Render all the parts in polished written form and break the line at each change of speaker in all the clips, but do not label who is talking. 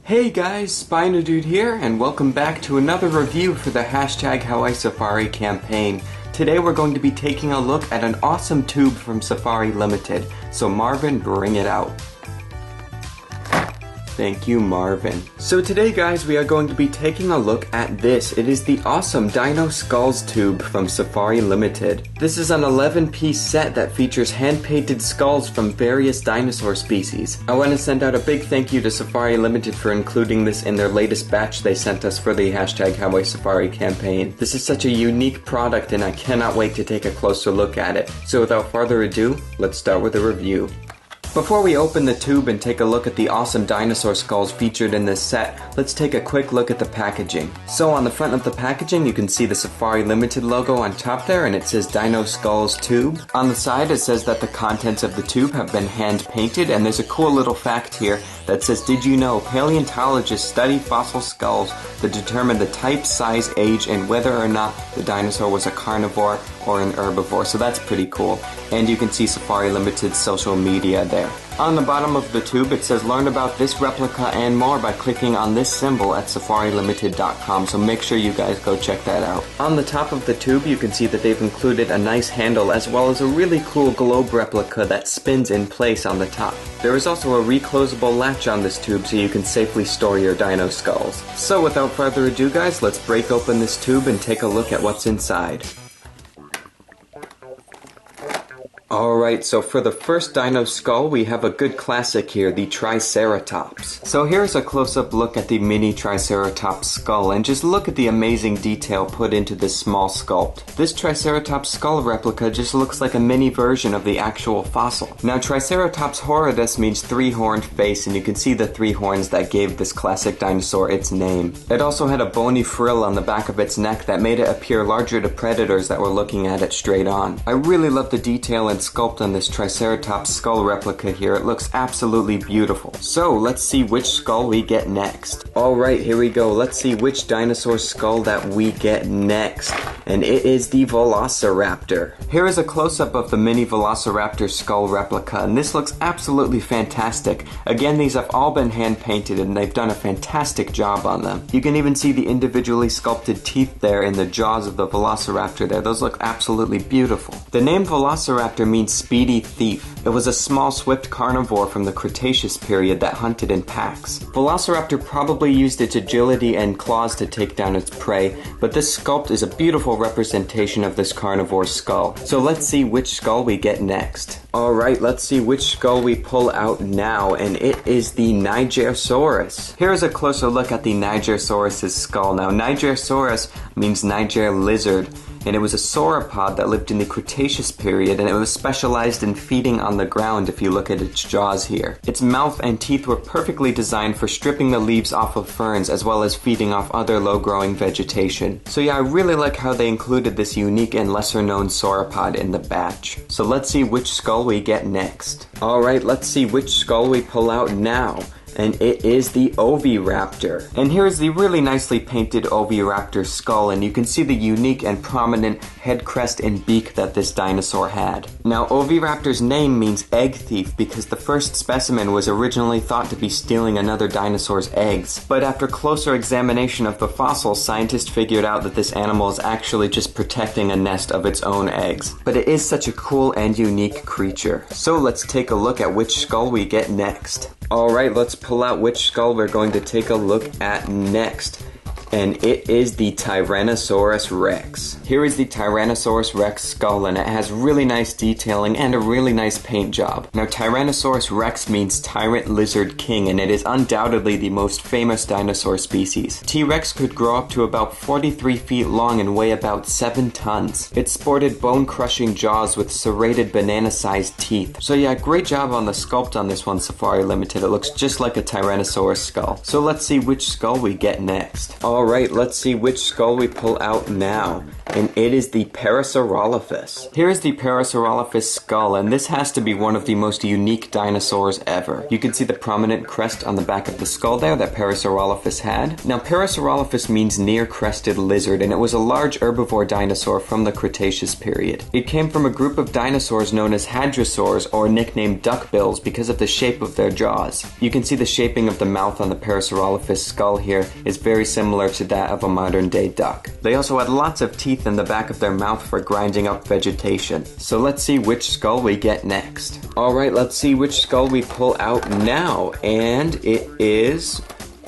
Hey guys, SpinoDude here, and welcome back to another review for the #HawaiiSafari campaign. Today we're going to be taking a look at an awesome tube from Safari Ltd. So Marvin, bring it out. Thank you, Marvin. So today, guys, we are going to be taking a look at this. It is the awesome Dino Skulls Toob from Safari Ltd. This is an 11-piece set that features hand-painted skulls from various dinosaur species. I want to send out a big thank you to Safari Ltd for including this in their latest batch they sent us for the #HawaiiSafari campaign. This is such a unique product and I cannot wait to take a closer look at it. So without further ado, let's start with a review. Before we open the tube and take a look at the awesome dinosaur skulls featured in this set, let's take a quick look at the packaging. So on the front of the packaging you can see the Safari Ltd logo on top there, and it says Dino Skulls Toob. On the side it says that the contents of the tube have been hand painted, and there's a cool little fact here that says, did you know paleontologists study fossil skulls to determine the type, size, age, and whether or not the dinosaur was a carnivore or an herbivore. So that's pretty cool. And you can see Safari Ltd's social media there. On the bottom of the tube it says learn about this replica and more by clicking on this symbol at safarilimited.com, so make sure you guys go check that out. On the top of the tube you can see that they've included a nice handle as well as a really cool globe replica that spins in place on the top. There is also a reclosable latch on this tube so you can safely store your dino skulls. So without further ado, guys, let's break open this tube and take a look at what's inside. Alright, so for the first dino skull, we have a good classic here, the Triceratops. So here's a close-up look at the mini Triceratops skull, and just look at the amazing detail put into this small sculpt. This Triceratops skull replica just looks like a mini version of the actual fossil. Now, Triceratops horridus means three-horned face, and you can see the three horns that gave this classic dinosaur its name. It also had a bony frill on the back of its neck that made it appear larger to predators that were looking at it straight on. I really love the detail and sculpt on this Triceratops skull replica here. It looks absolutely beautiful. So let's see which skull we get next. Alright, here we go. Let's see which dinosaur skull that we get next. And it is the Velociraptor. Here is a close-up of the mini Velociraptor skull replica, and this looks absolutely fantastic. Again, these have all been hand painted and they've done a fantastic job on them. You can even see the individually sculpted teeth there in the jaws of the Velociraptor there. Those look absolutely beautiful. The name Velociraptor means speedy thief. It was a small, swift carnivore from the Cretaceous period that hunted in packs. Velociraptor probably used its agility and claws to take down its prey, but this sculpt is a beautiful representation of this carnivore's skull. So let's see which skull we get next. Alright, let's see which skull we pull out now, and it is the Nigersaurus. Here's a closer look at the Nigersaurus' skull. Now, Nigersaurus means Niger lizard, and it was a sauropod that lived in the Cretaceous period, and it was specialized in feeding on the ground if you look at its jaws here. Its mouth and teeth were perfectly designed for stripping the leaves off of ferns as well as feeding off other low-growing vegetation. So yeah, I really like how they included this unique and lesser-known sauropod in the batch. So let's see which skull we get next. Alright, let's see which skull we pull out now. And it is the Oviraptor. And here is the really nicely painted Oviraptor skull, and you can see the unique and prominent head crest and beak that this dinosaur had. Now, Oviraptor's name means egg thief because the first specimen was originally thought to be stealing another dinosaur's eggs. But after closer examination of the fossil, scientists figured out that this animal is actually just protecting a nest of its own eggs. But it is such a cool and unique creature. So let's take a look at which skull we get next. Alright, let's pull out which skull we're going to take a look at next. And it is the Tyrannosaurus Rex. Here is the Tyrannosaurus Rex skull, and it has really nice detailing and a really nice paint job. Now, Tyrannosaurus Rex means Tyrant Lizard King, and it is undoubtedly the most famous dinosaur species. T-Rex could grow up to about 43 feet long and weigh about 7 tons. It sported bone-crushing jaws with serrated banana-sized teeth. So yeah, great job on the sculpt on this one, Safari Ltd. It looks just like a Tyrannosaurus skull. So let's see which skull we get next. Alright, let's see which skull we pull out now. And it is the Parasaurolophus. Here is the Parasaurolophus skull, and this has to be one of the most unique dinosaurs ever. You can see the prominent crest on the back of the skull there that Parasaurolophus had. Now, Parasaurolophus means near-crested lizard, and it was a large herbivore dinosaur from the Cretaceous period. It came from a group of dinosaurs known as hadrosaurs, or nicknamed duckbills, because of the shape of their jaws. You can see the shaping of the mouth on the Parasaurolophus skull here is very similar to that of a modern-day duck. They also had lots of teeth in the back of their mouth for grinding up vegetation. So let's see which skull we get next. Alright, let's see which skull we pull out now. And it is...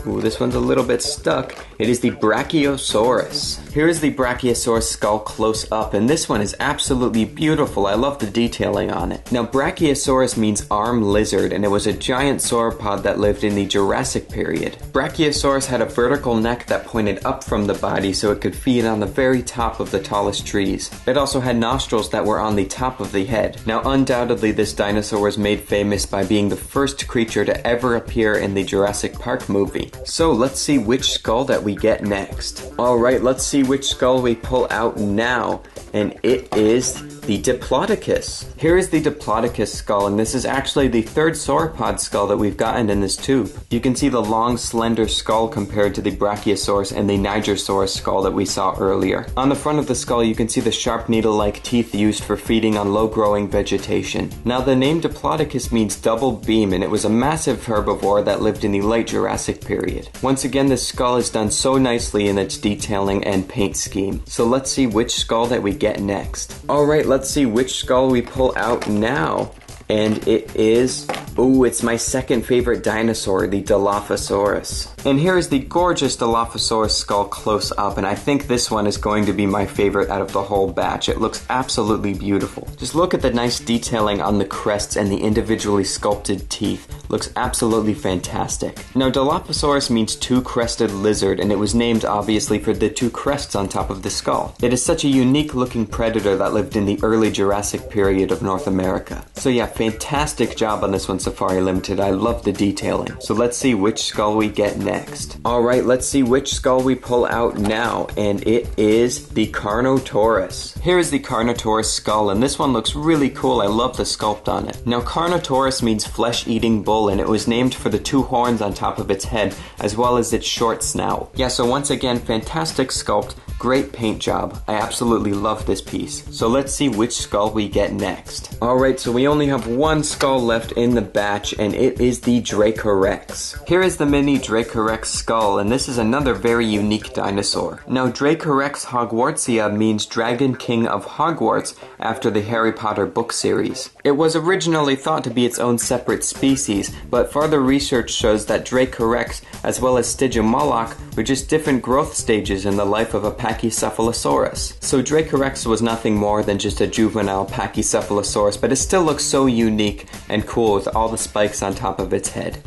Ooh, this one's a little bit stuck. It is the Brachiosaurus. Here is the Brachiosaurus skull close up, and this one is absolutely beautiful. I love the detailing on it. Now, Brachiosaurus means arm lizard, and it was a giant sauropod that lived in the Jurassic period. Brachiosaurus had a vertical neck that pointed up from the body so it could feed on the very top of the tallest trees. It also had nostrils that were on the top of the head. Now, undoubtedly, this dinosaur was made famous by being the first creature to ever appear in the Jurassic Park movie. So let's see which skull that we get next. Alright, let's see which skull we pull out now, and it is the Diplodocus. Here is the Diplodocus skull, and this is actually the third sauropod skull that we've gotten in this tube. You can see the long, slender skull compared to the Brachiosaurus and the Nigersaurus skull that we saw earlier. On the front of the skull, you can see the sharp needle-like teeth used for feeding on low-growing vegetation. Now, the name Diplodocus means double beam, and it was a massive herbivore that lived in the late Jurassic period. Once again, this skull is done so nicely in its detailing and paint scheme. So let's see which skull that we get next. Alright, let's see which skull we pull out now. And it is... Ooh, it's my second favorite dinosaur, the Dilophosaurus. And here is the gorgeous Dilophosaurus skull close up, and I think this one is going to be my favorite out of the whole batch. It looks absolutely beautiful. Just look at the nice detailing on the crests and the individually sculpted teeth. Looks absolutely fantastic. Now, Dilophosaurus means two-crested lizard, and it was named obviously for the two crests on top of the skull. It is such a unique looking predator that lived in the early Jurassic period of North America. So yeah, fantastic job on this one, Safari Ltd. I love the detailing. So let's see which skull we get next. Alright, let's see which skull we pull out now, and it is the Carnotaurus. Here is the Carnotaurus skull, and this one looks really cool. I love the sculpt on it. Now, Carnotaurus means flesh-eating bull, and it was named for the two horns on top of its head, as well as its short snout. Yeah, so once again, fantastic sculpt, great paint job. I absolutely love this piece. So let's see which skull we get next. Alright, so we only have one skull left in the batch, and it is the Dracorex. Here is the mini Dracorex skull, and this is another very unique dinosaur. Now, Dracorex Hogwartsia means Dragon King of Hogwarts after the Harry Potter book series. It was originally thought to be its own separate species, but further research shows that Dracorex as well as Stygimoloch were just different growth stages in the life of a Pachycephalosaurus. So Dracorex was nothing more than just a juvenile Pachycephalosaurus, but it still looks so unique and cool with all the spikes on top of its head.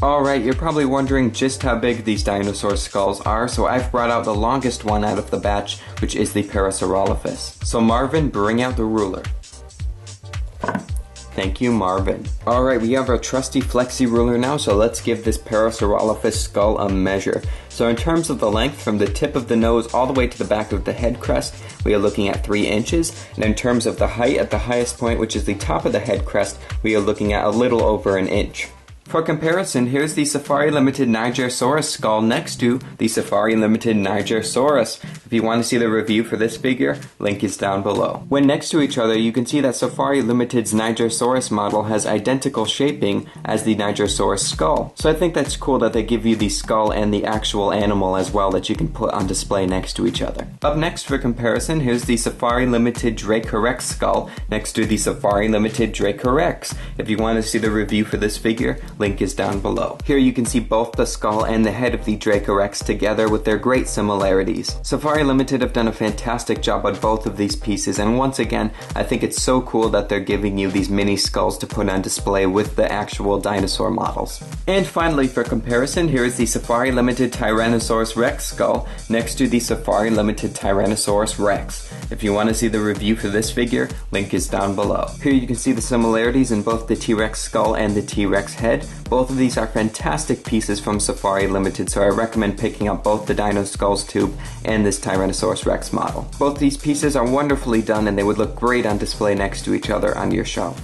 Alright, you're probably wondering just how big these dinosaur skulls are, so I've brought out the longest one out of the batch, which is the Parasaurolophus. So Marvin, bring out the ruler. Thank you, Marvin. Alright, we have our trusty flexi ruler now, so let's give this Parasaurolophus skull a measure. So in terms of the length, from the tip of the nose all the way to the back of the head crest, we are looking at 3 inches. And in terms of the height, at the highest point, which is the top of the head crest, we are looking at a little over 1 inch. For comparison, here's the Safari Ltd. Nigersaurus skull next to the Safari Ltd. Nigersaurus. If you want to see the review for this figure, link is down below. When next to each other, you can see that Safari Ltd.'s Nigersaurus model has identical shaping as the Nigersaurus skull. So I think that's cool that they give you the skull and the actual animal as well that you can put on display next to each other. Up next for comparison, here's the Safari Ltd. Dracorex skull next to the Safari Ltd. Dracorex. If you want to see the review for this figure, link is down below. Here you can see both the skull and the head of the Dracorex together with their great similarities. Safari Ltd. Have done a fantastic job on both of these pieces, and once again, I think it's so cool that they're giving you these mini skulls to put on display with the actual dinosaur models. And finally, for comparison, here is the Safari Ltd. Tyrannosaurus Rex skull next to the Safari Ltd. Tyrannosaurus Rex. If you want to see the review for this figure, link is down below. Here you can see the similarities in both the T-Rex skull and the T-Rex head. Both of these are fantastic pieces from Safari Ltd, so I recommend picking up both the Dino Skulls Toob and this Tyrannosaurus Rex model. Both these pieces are wonderfully done and they would look great on display next to each other on your shelf.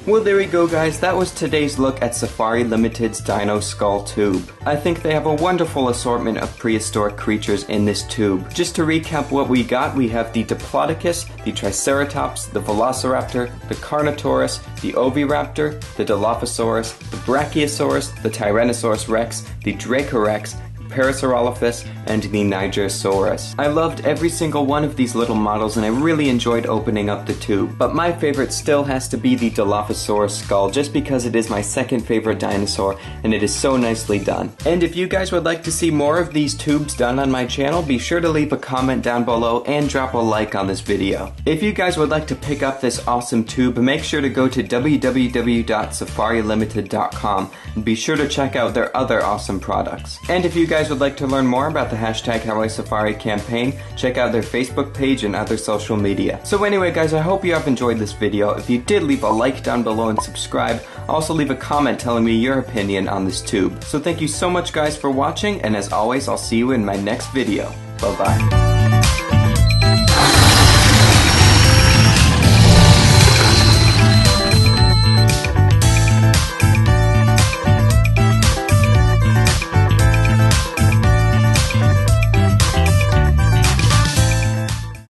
Well, there we go, guys. That was today's look at Safari Ltd's Dino Skull Toob. I think they have a wonderful assortment of prehistoric creatures in this tube. Just to recap what we got, we have the Diplodocus, the Triceratops, the Velociraptor, the Carnotaurus, the Oviraptor, the Dilophosaurus, the Brachiosaurus, the Tyrannosaurus Rex, the Dracorex, Parasaurolophus, and the Nigersaurus. I loved every single one of these little models and I really enjoyed opening up the tube, but my favorite still has to be the Dilophosaurus skull just because it is my second favorite dinosaur and it is so nicely done. And if you guys would like to see more of these tubes done on my channel, be sure to leave a comment down below and drop a like on this video. If you guys would like to pick up this awesome tube, make sure to go to www.safarilimited.com and be sure to check out their other awesome products. And if you guys would like to learn more about the #HawaiiSafari campaign, check out their Facebook page and other social media. So anyway guys, I hope you have enjoyed this video. If you did, leave a like down below and subscribe. Also leave a comment telling me your opinion on this tube. So thank you so much guys for watching, and as always, I'll see you in my next video. Bye bye.